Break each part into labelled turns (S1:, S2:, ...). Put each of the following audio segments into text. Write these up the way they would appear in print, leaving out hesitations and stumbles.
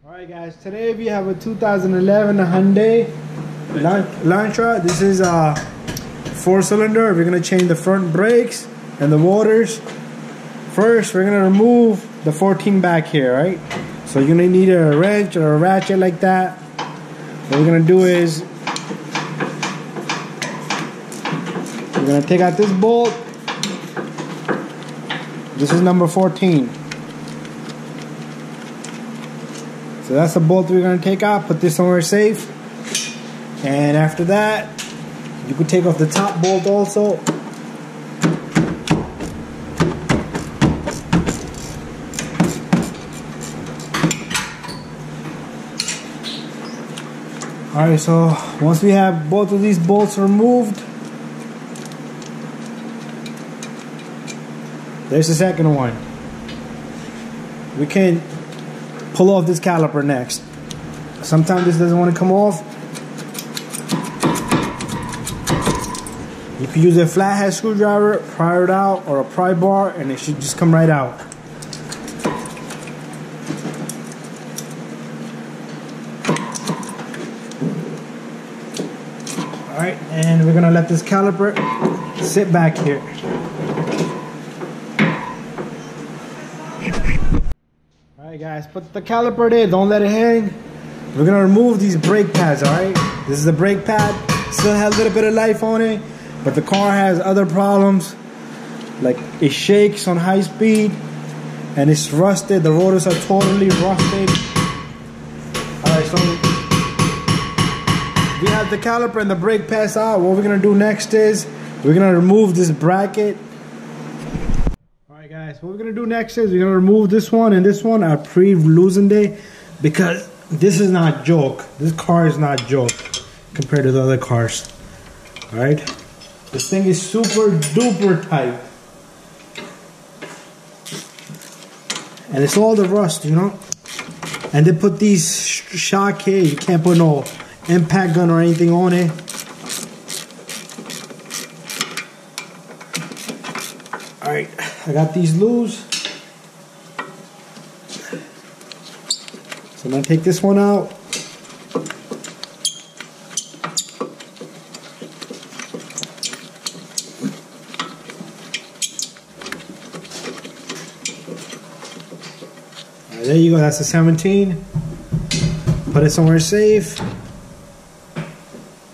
S1: Alright guys, today we have a 2011 Hyundai Elantra. This is a 4-cylinder. We're going to change the front brakes and the rotors. First, we're going to remove the 14 back here, right? So you're going to need a wrench or a ratchet like that. What we're going to do is we're going to take out this bolt. This is number 14. So that's the bolt we're going to take out, put this somewhere safe. And after that, you could take off the top bolt also. Alright, so once we have both of these bolts removed, there's the second one. We can pull off this caliper next. Sometimes this doesn't want to come off. You can use a flathead screwdriver, pry it out, or a pry bar, and it should just come right out. Alright, and we're gonna let this caliper sit back here. Alright guys, put the caliper there, don't let it hang. We're gonna remove these brake pads, alright? This is the brake pad, still has a little bit of life on it, but the car has other problems, like it shakes on high speed, and it's rusted, the rotors are totally rusted. Alright, so we have the caliper and the brake pads out. What we're gonna do next is, we're gonna remove this bracket. Guys, what we're gonna do next is we're gonna remove this one and this one. I pre-loosened it because this is not joke. This car is not joke compared to the other cars. Alright, this thing is super duper tight, and it's all the rust, you know. And they put these shock here. You can't put no impact gun or anything on it. Alright, I got these loose. So I'm going to take this one out. Alright, there you go, that's the 17. Put it somewhere safe.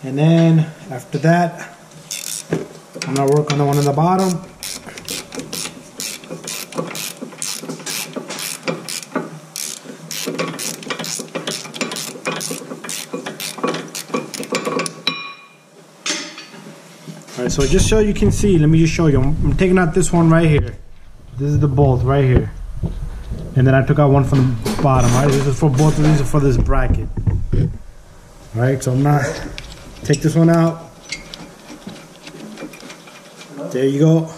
S1: And then after that, I'm going to work on the one on the bottom. Alright, so just so you can see, let me just show you. I'm taking out this one right here. This is the bolt right here. And then I took out one from the bottom. Alright, this is for both of these, are for this bracket. Alright, so I'm not, take this one out. There you go.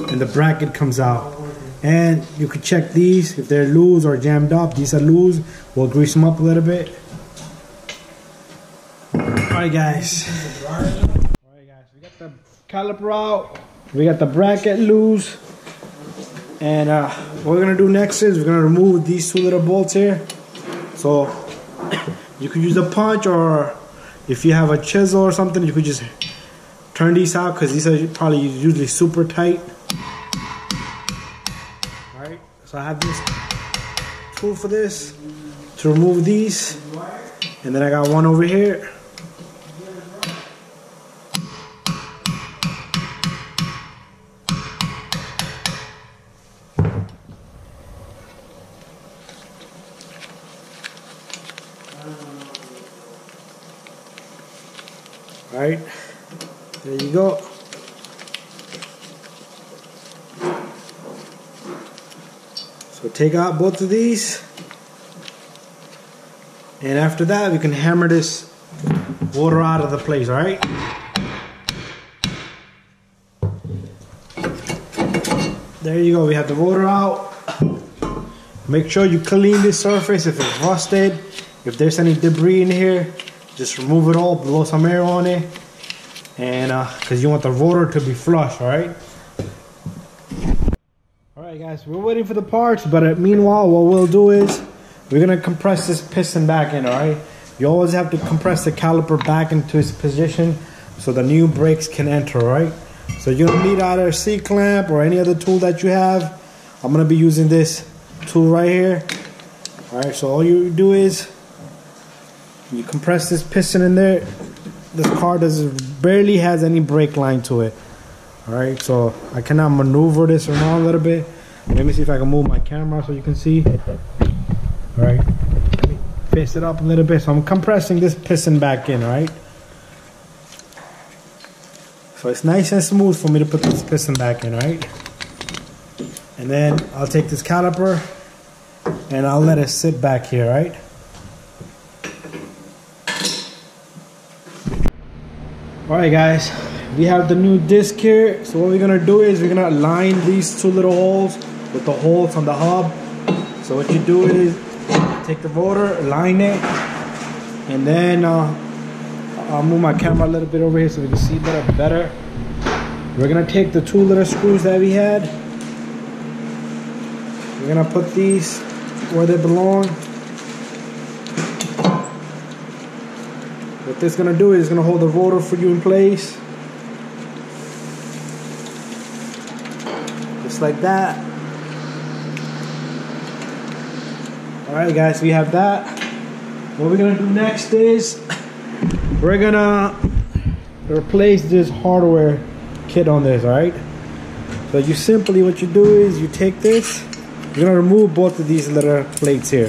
S1: And the bracket comes out. And you can check these if they're loose or jammed up. These are loose. We'll grease them up a little bit. Alright guys. We got the caliper out, we got the bracket loose, and what we're gonna do next is we're gonna remove these two little bolts here. So you could use a punch, or if you have a chisel or something, you could just turn these out, because these are probably usually super tight. Alright, so I have this tool for this to remove these, and then I got one over here. Alright, there you go. So take out both of these, and after that we can hammer this water out of the place, alright? There you go, we have the water out. Make sure you clean this surface if it's rusted. If there's any debris in here, just remove it all, blow some air on it, and because you want the rotor to be flush, alright? Alright guys, we're waiting for the parts, but meanwhile what we'll do is we're gonna compress this piston back in, alright? You always have to compress the caliper back into its position so the new brakes can enter, right? So you're gonna need either a C-clamp or any other tool that you have. I'm gonna be using this tool right here. Alright, so all you do is you compress this piston in there. This car barely has any brake line to it. Alright, so I cannot maneuver this around a little bit. Let me see if I can move my camera so you can see. Alright, let me face it up a little bit. So I'm compressing this piston back in, right? So it's nice and smooth for me to put this piston back in, right? And then I'll take this caliper and I'll let it sit back here, right? Alright guys, we have the new disc here. So what we're gonna do is we're gonna align these two little holes with the holes on the hub. So what you do is take the rotor, align it, and then I'll move my camera a little bit over here so we can see a little better. We're gonna take the two little screws that we had. We're gonna put these where they belong. What this is gonna do is it's gonna hold the rotor for you in place. Just like that. Alright guys, we have that. What we're gonna do next is we're gonna replace this hardware kit on this, alright? So you simply, what you do is you take this, you're gonna remove both of these little plates here.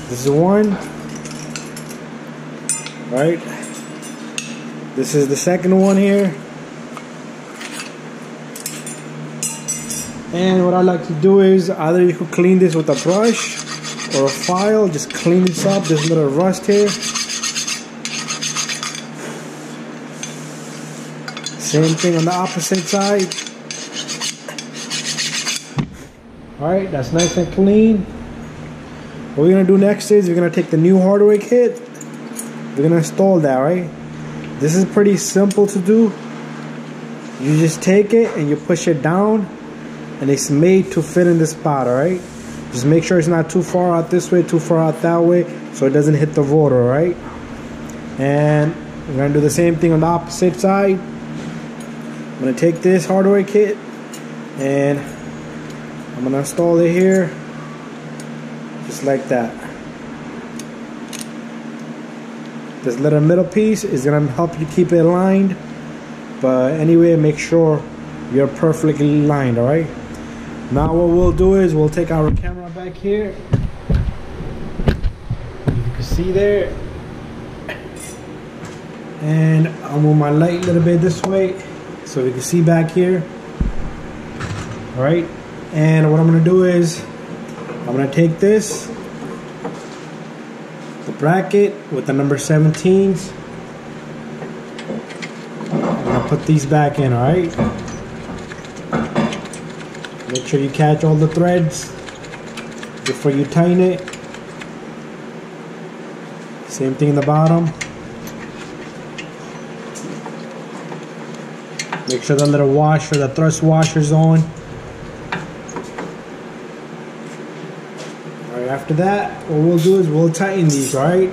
S1: This is one, right? This is the second one here. And what I like to do is either you could clean this with a brush or a file, just clean this up, this little rust here. Same thing on the opposite side. Alright, that's nice and clean. What we're gonna do next is we're gonna take the new hardware kit. We're gonna install that, right? This is pretty simple to do. You just take it and you push it down, and it's made to fit in the spot, alright? Just make sure it's not too far out this way, too far out that way, so it doesn't hit the rotor, right? And we're gonna do the same thing on the opposite side. I'm gonna take this hardware kit and I'm gonna install it here, just like that. This little middle piece is gonna help you keep it aligned, but anyway, make sure you're perfectly aligned, alright? Now what we'll do is we'll take our camera back here. You can see there. And I'll move my light a little bit this way so we can see back here. Alright? And what I'm going to do is I'm going to take this, the bracket with the number 17s. I'm going to put these back in, alright? Make sure you catch all the threads before you tighten it. Same thing in the bottom. Make sure the little washer, the thrust washer is on. Alright, after that, what we'll do is we'll tighten these, alright?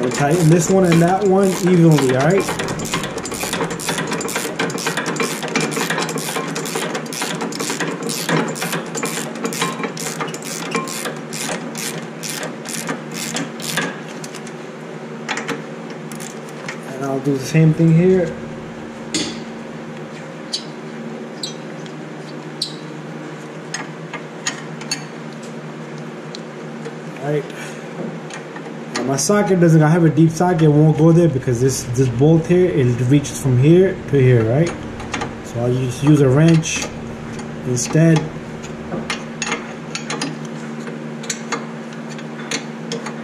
S1: We'll tighten this one and that one evenly, alright? And I'll do the same thing here. Alright. Now my socket doesn't, I have a deep socket, it won't go there because this bolt here, it reaches from here to here, right? So I'll just use a wrench instead.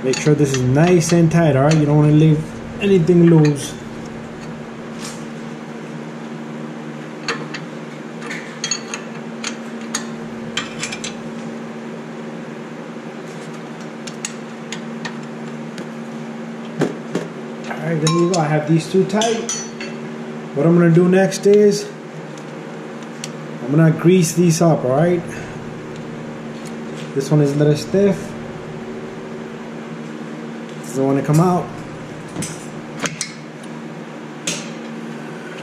S1: Make sure this is nice and tight, alright? You don't want to leave anything loose. Alright, there you go. I have these two tight. What I'm going to do next is I'm gonna grease these up, alright? This one is a little stiff. Doesn't want to come out.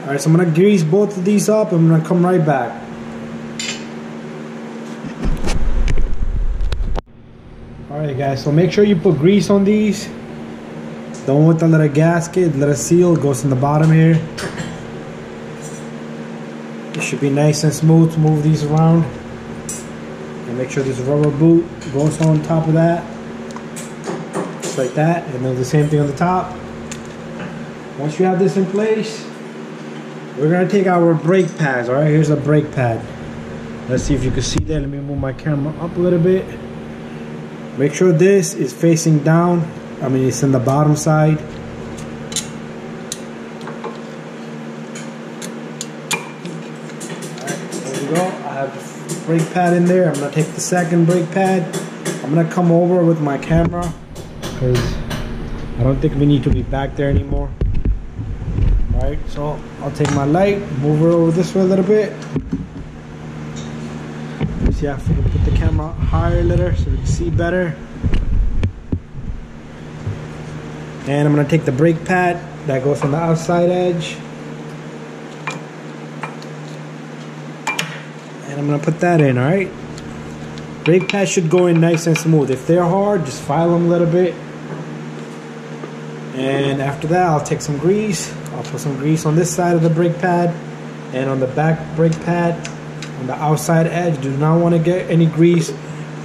S1: Alright, so I'm gonna grease both of these up and I'm gonna come right back. Alright guys, so make sure you put grease on these. The one with the little gasket, little seal goes in the bottom here. It should be nice and smooth to move these around. And make sure this rubber boot goes on top of that. Just like that. And then the same thing on the top. Once you have this in place, we're gonna take our brake pads. Alright, here's a brake pad. Let's see if you can see that. Let me move my camera up a little bit. Make sure this is facing down. I mean, it's in the bottom side. I have the brake pad in there. I'm gonna take the second brake pad. I'm gonna come over with my camera because I don't think we need to be back there anymore. Alright, so I'll take my light, move her over this way a little bit. Let me see if I can put the camera higher a little so we can see better. And I'm gonna take the brake pad that goes on the outside edge. And I'm gonna put that in, alright? Brake pads should go in nice and smooth. If they're hard, just file them a little bit. And after that, I'll take some grease. I'll put some grease on this side of the brake pad. And on the back brake pad, on the outside edge, do not want to get any grease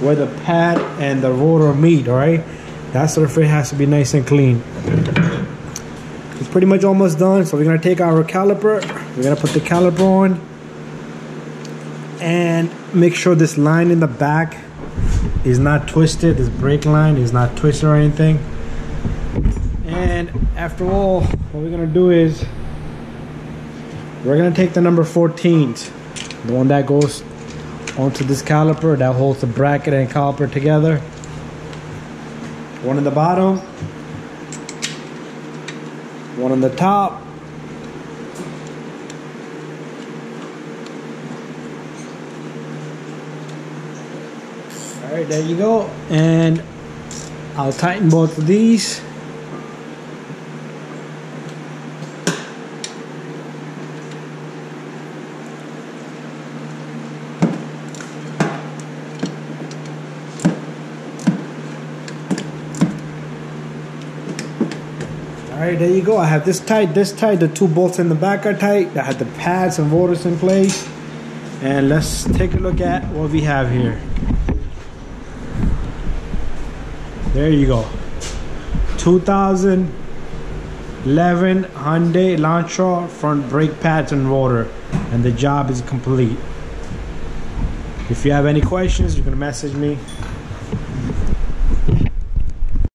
S1: where the pad and the rotor meet, alright? That surface has to be nice and clean. It's pretty much almost done. So we're gonna take our caliper. We're gonna put the caliper on. And make sure this line in the back is not twisted. This brake line is not twisted or anything. And after all, what we're gonna do is we're gonna take the number 14s, the one that goes onto this caliper that holds the bracket and caliper together. One in the bottom, one on the top. Alright, there you go. And I'll tighten both of these. Alright, there you go. I have this tight, the two bolts in the back are tight. I have the pads and rotors in place. And let's take a look at what we have here. There you go. 2011 Hyundai Elantra front brake pads and rotor. And the job is complete. If you have any questions, you can message me.